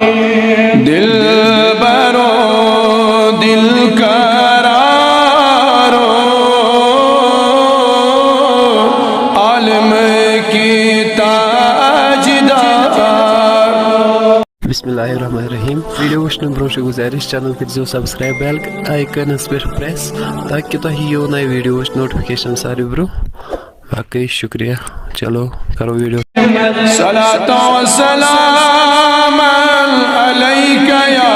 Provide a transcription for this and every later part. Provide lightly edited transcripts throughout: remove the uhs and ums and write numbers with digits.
दिल बरो दिल करारो आलम की ताजदार। बिस्मिल्लाहिर्रहमानिर्रहीम। वीडियो वुचन ब्रोह गुजारिश चैनल कर सब्सक्राइब बेल आइकनस पे प्रेस ताकि तुम यो नए वीडियो नोटिफिकेशन सारे ब्रोह। बाकी शुक्रिया। चलो करो वीडियो। सलातो व सलाम अलैका या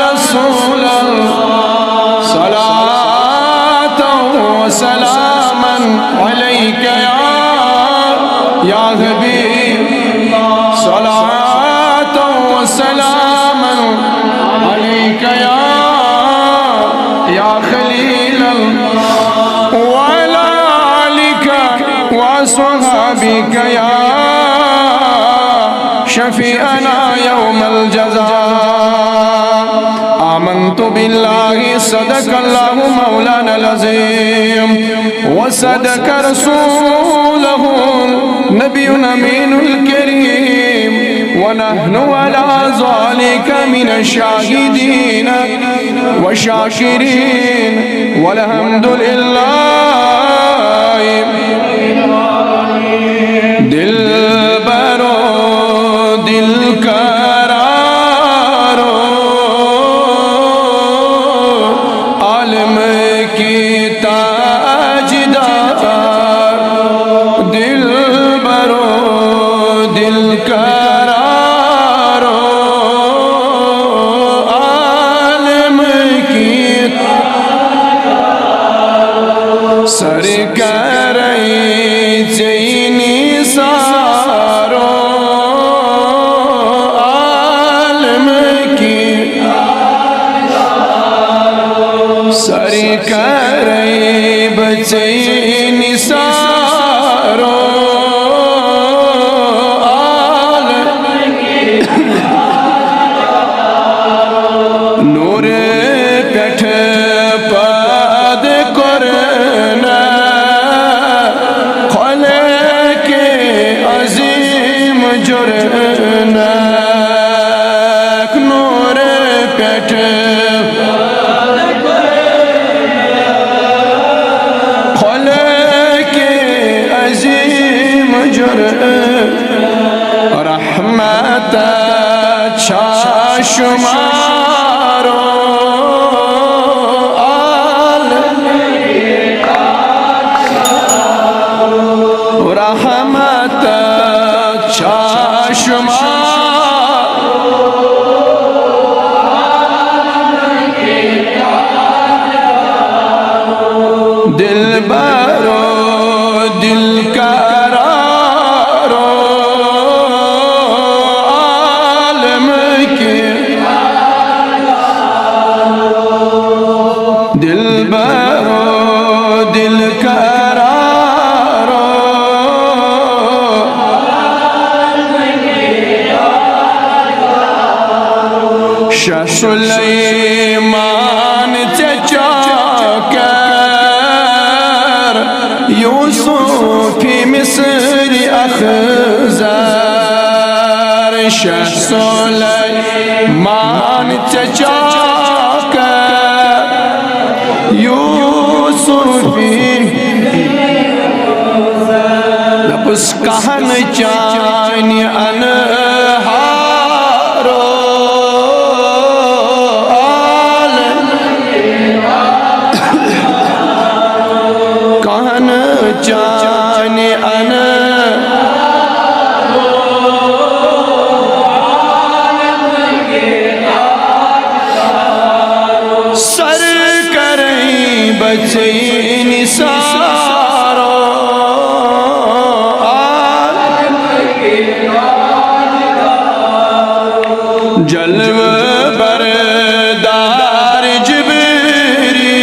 रसूल अल्लाह। सलातो व सलाम अलैका या हबीब। सलातो व सलाम अलैका या खलील वसहाबिक या शफीअना यौमल जज़ा। आमन्तु बिल्लाहि सदक़ल्लाहु मौलानल अज़ीम व सदक़ रसूलुहु नबियुल अमीनुल करीम व नहनु अला ज़ालिका मिनश शाहिदीन व शाकिरीन वल्हम्दुलिल्लाह। दिल बरो दिल करारो आलम की ताजदार। दिल बरो दिल करारो आलम की सरकार सारो आलम की सरकार बचैन सारो आलम नूर पेठ पद करना जुर्नक नूर पेट खोले के अजीम जुर्न रहमत शाशुमारो रहमत दिल बरो दिल करारो आलम के दिल बरो दिल करारो शाह सुलेमान चचाकर यूसुफी मिस्री अखज़र। शाह सुलेमान चचाकर यूसुफी लब्स कहन चानी अनहारो जाने अन सर करें बचे निसारो जलव बरदार जिबरी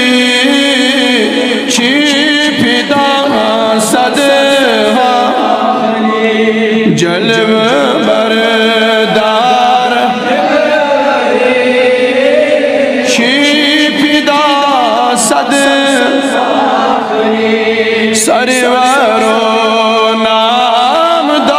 शिफिदा सदहा जलव बरदार शिफिदा सद सरवरो नामदारो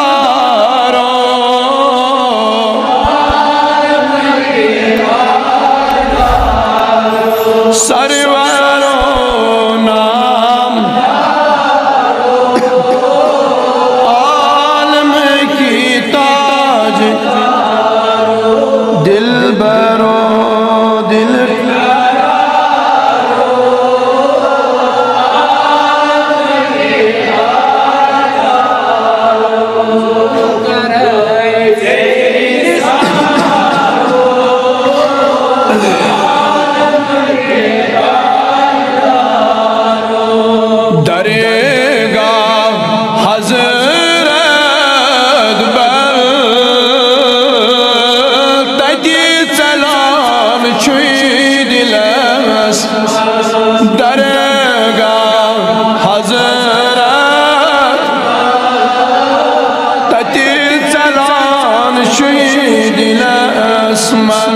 دل اسمر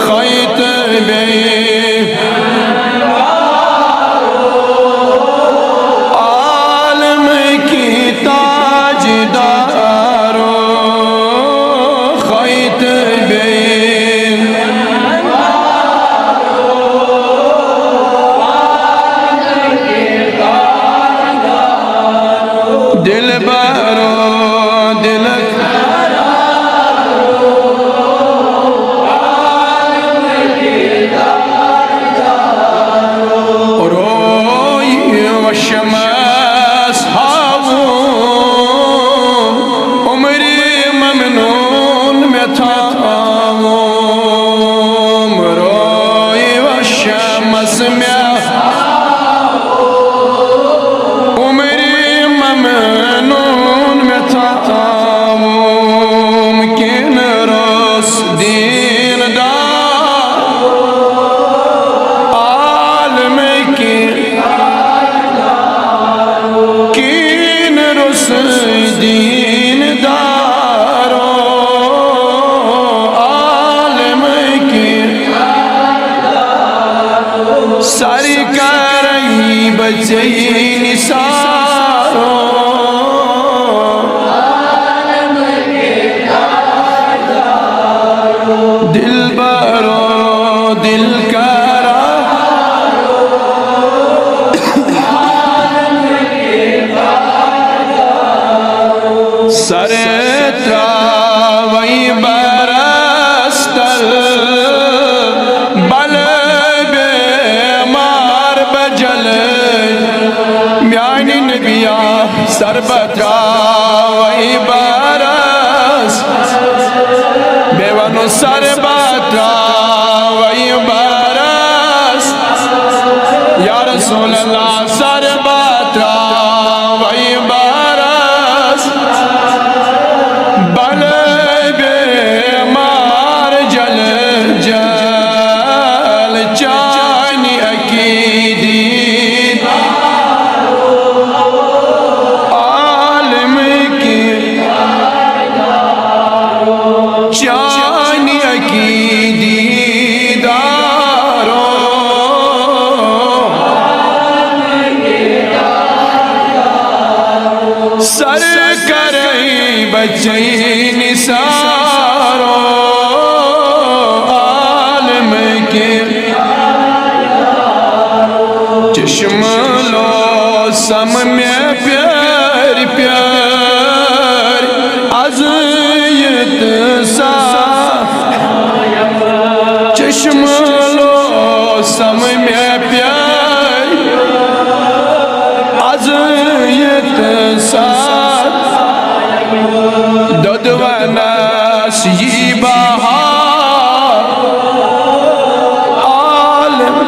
خیط بی عالم کی تاجدار خیط بی دل بارو دل روی و شمس هاو عمری ممنون میں تھاؤں روی و شمس میں ممنون میں تھاؤں کن روس دین دار عالم کی کن روس دین دار عالم کی ساری کرئی بچے نثارو دل برو دل کرا سر تراوی برستل بل بیمار بجل میانی نبیا سر بتراوی برس بیوانو سر بتراوی برس یا رسول اللہ سر بتراوی برس بل بیمار جل جل چانی عقیدی عالم کی چانی عقیدی دارو سر کرئی بچئی نثارو عالم کے چشم لو سم میں پیار پیار عزیت سا چشم لو سم میں پیار عزیت سا دد و ناس یہ بہار عالم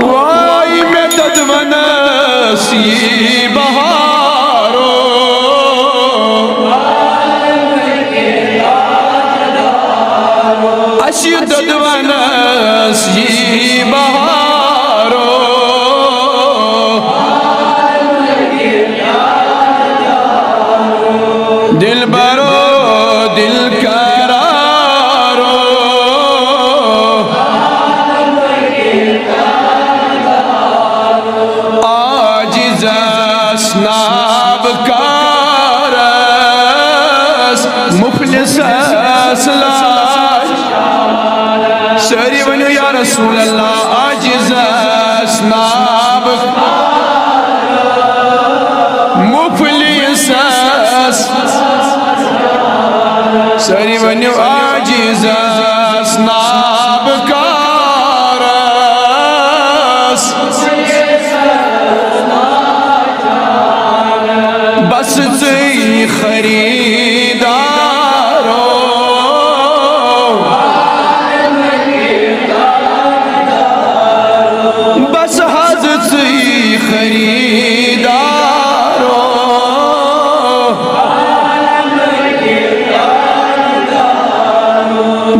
وائی میں دد و ناس یہ بہارو اسی دد و ناس یہ بہارو دل برو دل کرارو عاجز اسناب کارس مخلص اسلاش سری ونیو یا رسول اللہ عاجز اسناب مفلس سری ونیو عاجز اسناب کارس بس ژے خریدارو بس حض ژے خریدارو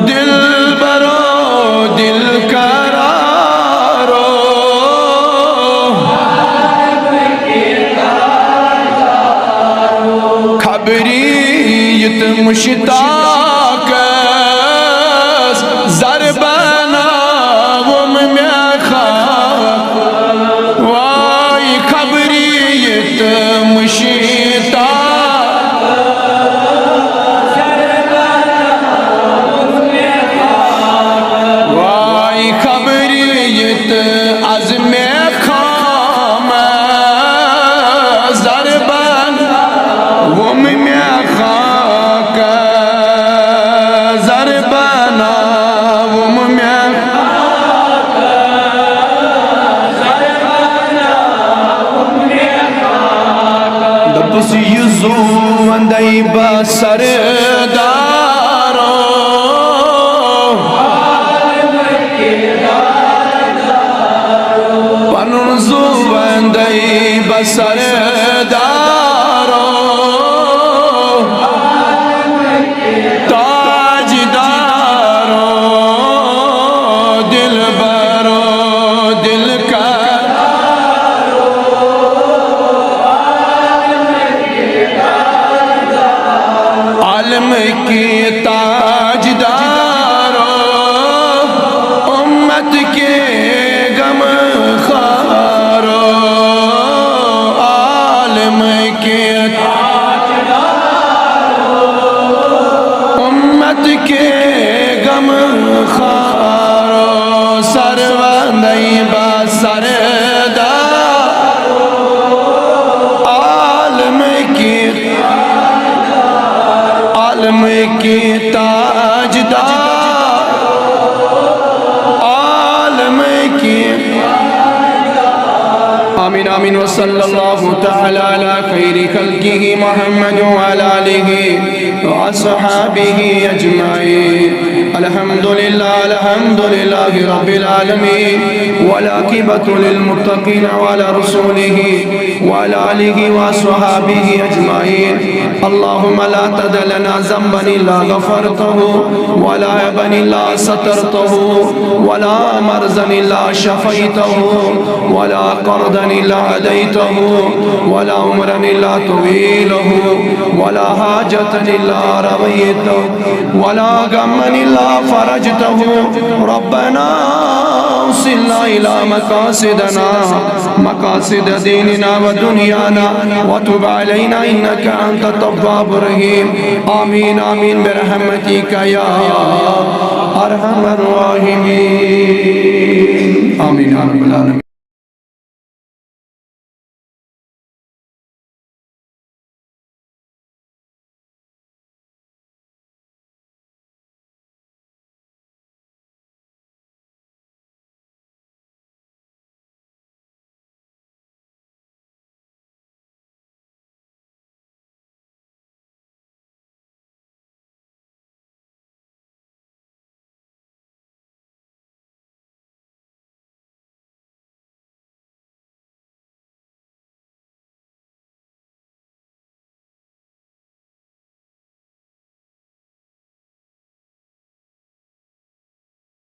دل برو دل کرارو खबरीत मुश्ताक ज़रबना वम में खाक वाई खबरीत मुश्ताक वाई खबरीत अज़मे खाम ज़रबन वम में खाक ज़रबना वम में दपस युज़ू वंदई बसरदारो पनुज़ू वंदई बसरदारो ताजदारो दिलबरो दिल का आलम के ताजदारो उम्मत के गम खारो आलम के उम्मत के गम खारो सरवंदई बसरदार आलम के ताजदार आलम के आमीन आमीन व सल्लल्लाहु तआला अला खैरि खल्किही मुहम्मद व अला आलिही व अस्हाबिही अजमाइन अल्हम्दुलिल्लाहि रब्बिल आलमीन वल आकिबतु लिल मुत्तकीन व अला रसूलिही व अला आलिही व अस्हाबिही अजमाइन अल्लाहुम्मा ला तदअ लना ज़ंबन इल्ला गफ़रतहु व ला अयबन इल्ला सतरतहु व ला मरज़न इल्ला शफ़ैतहु व ला क़र्दन इल्ला हदैतहु व ला उम्रन इल्ला तवीलहु व ला हाजतन इल्ला रवैतहु व ला गम्मन इल्ला फरजतहु रब्बना वसिलना इला मकासिदना मकासिद दीनिना व दुनियाना व तुब अलैना इन्नका अंत तव्वाबुर रहीम आमीन आमीन बिरहमतिका या अरहमर राहिमीन आमीन।